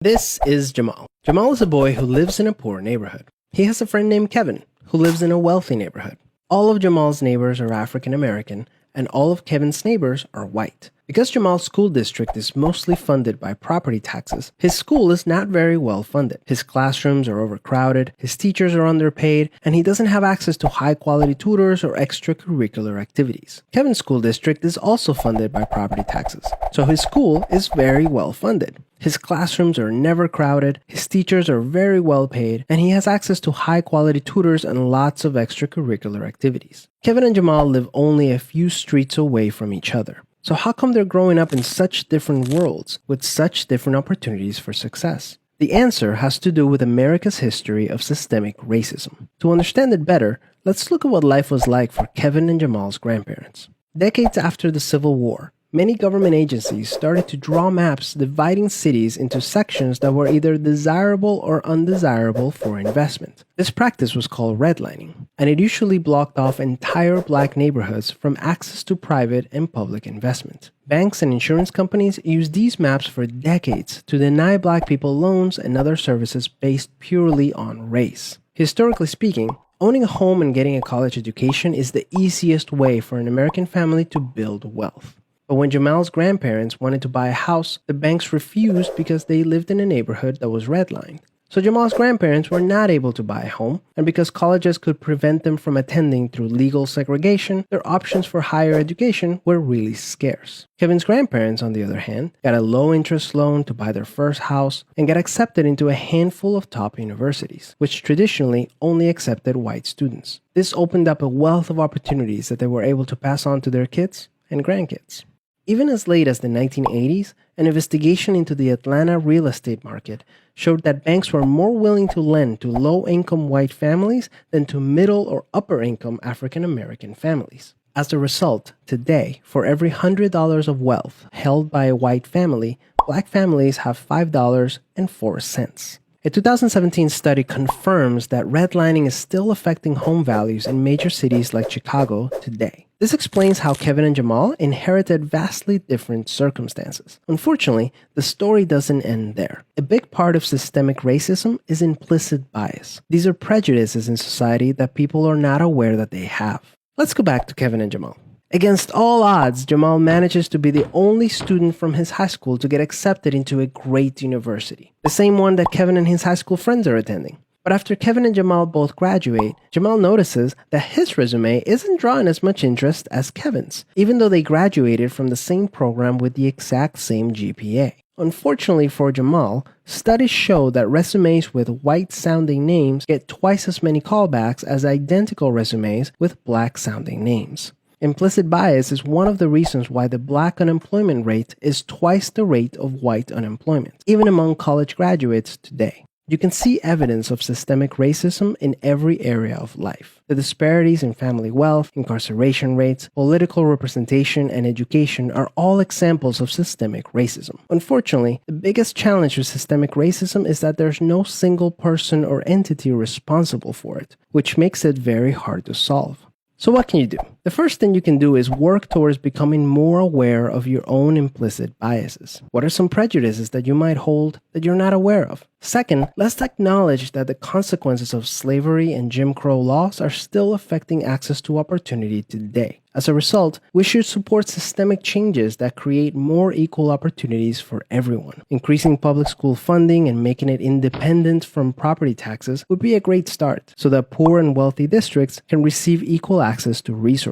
This is Jamal. Jamal is a boy who lives in a poor neighborhood. He has a friend named Kevin, who lives in a wealthy neighborhood. All of Jamal's neighbors are African American, and all of Kevin's neighbors are white. Because Jamal's school district is mostly funded by property taxes, his school is not very well funded. His classrooms are overcrowded, his teachers are underpaid, and he doesn't have access to high-quality tutors or extracurricular activities. Kevin's school district is also funded by property taxes, so his school is very well funded. His classrooms are never crowded, his teachers are very well paid, and he has access to high-quality tutors and lots of extracurricular activities. Kevin and Jamal live only a few streets away from each other. So how come they're growing up in such different worlds with such different opportunities for success? The answer has to do with America's history of systemic racism. To understand it better, let's look at what life was like for Kevin and Jamal's grandparents. Decades after the Civil War, many government agencies started to draw maps dividing cities into sections that were either desirable or undesirable for investment. This practice was called redlining, and it usually blocked off entire black neighborhoods from access to private and public investment. Banks and insurance companies used these maps for decades to deny black people loans and other services based purely on race. Historically speaking, owning a home and getting a college education is the easiest way for an American family to build wealth. But when Jamal's grandparents wanted to buy a house, the banks refused because they lived in a neighborhood that was redlined. So Jamal's grandparents were not able to buy a home, and because colleges could prevent them from attending through legal segregation, their options for higher education were really scarce. Kevin's grandparents, on the other hand, got a low-interest loan to buy their first house and got accepted into a handful of top universities, which traditionally only accepted white students. This opened up a wealth of opportunities that they were able to pass on to their kids and grandkids. Even as late as the 1980s, an investigation into the Atlanta real estate market showed that banks were more willing to lend to low-income white families than to middle or upper-income African-American families. As a result, today, for every $100 of wealth held by a white family, black families have $5.04. A 2017 study confirms that redlining is still affecting home values in major cities like Chicago today. This explains how Kevin and Jamal inherited vastly different circumstances. Unfortunately, the story doesn't end there. A big part of systemic racism is implicit bias. These are prejudices in society that people are not aware that they have. Let's go back to Kevin and Jamal. Against all odds, Jamal manages to be the only student from his high school to get accepted into a great university, the same one that Kevin and his high school friends are attending. But after Kevin and Jamal both graduate, Jamal notices that his resume isn't drawing as much interest as Kevin's, even though they graduated from the same program with the exact same GPA. Unfortunately for Jamal, studies show that resumes with white-sounding names get twice as many callbacks as identical resumes with black-sounding names. Implicit bias is one of the reasons why the black unemployment rate is twice the rate of white unemployment, even among college graduates today. You can see evidence of systemic racism in every area of life. The disparities in family wealth, incarceration rates, political representation, and education are all examples of systemic racism. Unfortunately, the biggest challenge with systemic racism is that there's no single person or entity responsible for it, which makes it very hard to solve. So what can you do? The first thing you can do is work towards becoming more aware of your own implicit biases. What are some prejudices that you might hold that you're not aware of? Second, let's acknowledge that the consequences of slavery and Jim Crow laws are still affecting access to opportunity today. As a result, we should support systemic changes that create more equal opportunities for everyone. Increasing public school funding and making it independent from property taxes would be a great start, so that poor and wealthy districts can receive equal access to resources.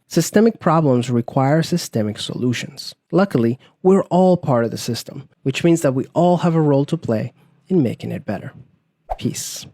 Systemic problems require systemic solutions. Luckily, we're all part of the system, which means that we all have a role to play in making it better. Peace.